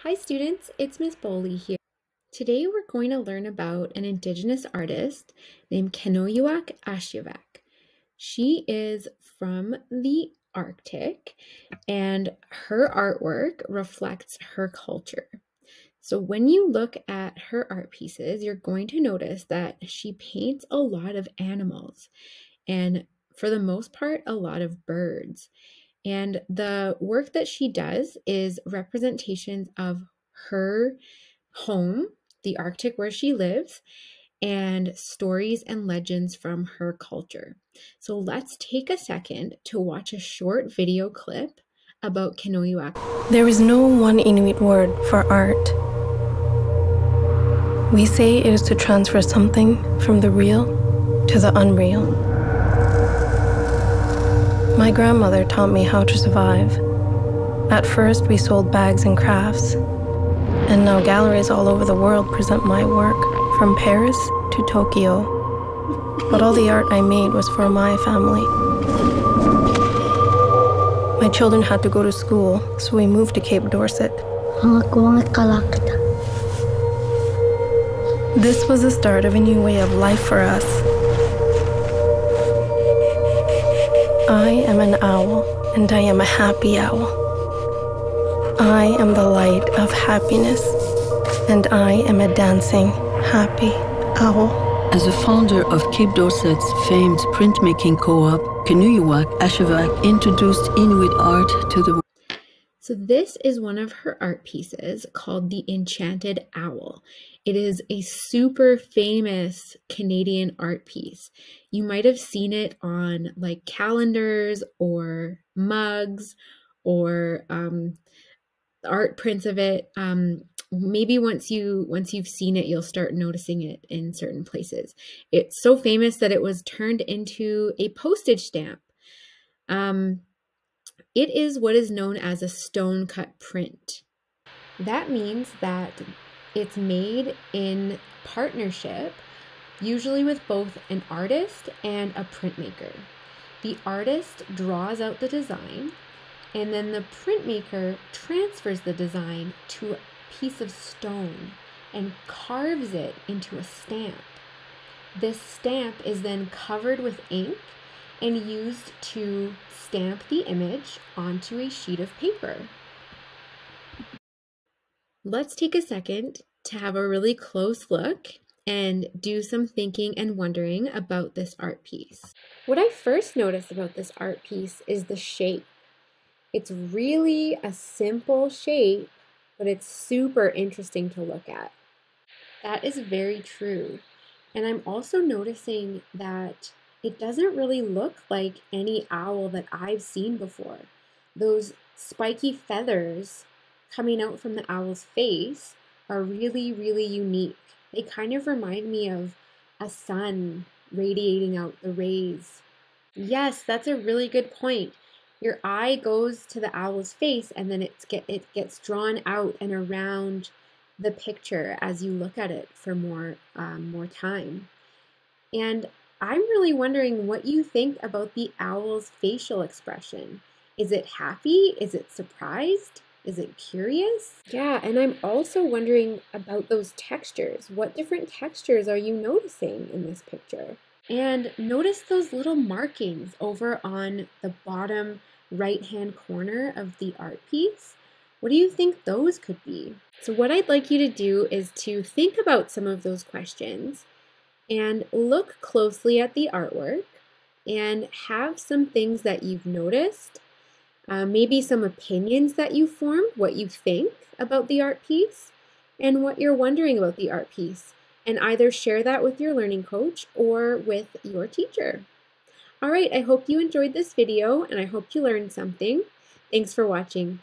Hi students, it's Ms.Boley here. Today we're going to learn about an Indigenous artist named Kenojuak Ashevak. She is from the Arctic and her artwork reflects her culture. So when you look at her art pieces, you're going to notice that she paints a lot of animals and for the most part, a lot of birds. And the work that she does is representations of her home, the Arctic where she lives, and stories and legends from her culture. So let's take a second to watch a short video clip about Kenojuak. There is no one Inuit word for art. We say it is to transfer something from the real to the unreal. My grandmother taught me how to survive. At first, we sold bags and crafts, and now galleries all over the world present my work, from Paris to Tokyo. But all the art I made was for my family. My children had to go to school, so we moved to Cape Dorset. This was the start of a new way of life for us. I am an owl, and I am a happy owl. I am the light of happiness, and I am a dancing, happy owl. As a founder of Cape Dorset's famed printmaking co-op, Kenojuak Ashevak introduced Inuit art to the world. So this is one of her art pieces called The Enchanted Owl. It is a super famous Canadian art piece. You might have seen it on like calendars or mugs or art prints of it. Maybe once you've seen it, you'll start noticing it in certain places. It's so famous that it was turned into a postage stamp. It is what is known as a stone cut print. That means that it's made in partnership, usually with both an artist and a printmaker. The artist draws out the design, and then the printmaker transfers the design to a piece of stone and carves it into a stamp. This stamp is then covered with ink and used to stamp the image onto a sheet of paper. Let's take a second to have a really close look and do some thinking and wondering about this art piece. What I first noticed about this art piece is the shape. It's really a simple shape, but it's super interesting to look at. That is very true. And I'm also noticing that it doesn't really look like any owl that I've seen before. Those spiky feathers coming out from the owl's face are really, really unique. They kind of remind me of a sun radiating out the rays. Yes, that's a really good point. Your eye goes to the owl's face and then it gets drawn out and around the picture as you look at it for more time. And I'm really wondering what you think about the owl's facial expression. Is it happy? Is it surprised? Is it curious? Yeah, and I'm also wondering about those textures. What different textures are you noticing in this picture? And notice those little markings over on the bottom right-hand corner of the art piece. What do you think those could be? So what I'd like you to do is to think about some of those questions and look closely at the artwork and have some things that you've noticed, maybe some opinions that you formed, what you think about the art piece, and what you're wondering about the art piece, and either share that with your learning coach or with your teacher. All right, I hope you enjoyed this video and I hope you learned something. Thanks for watching.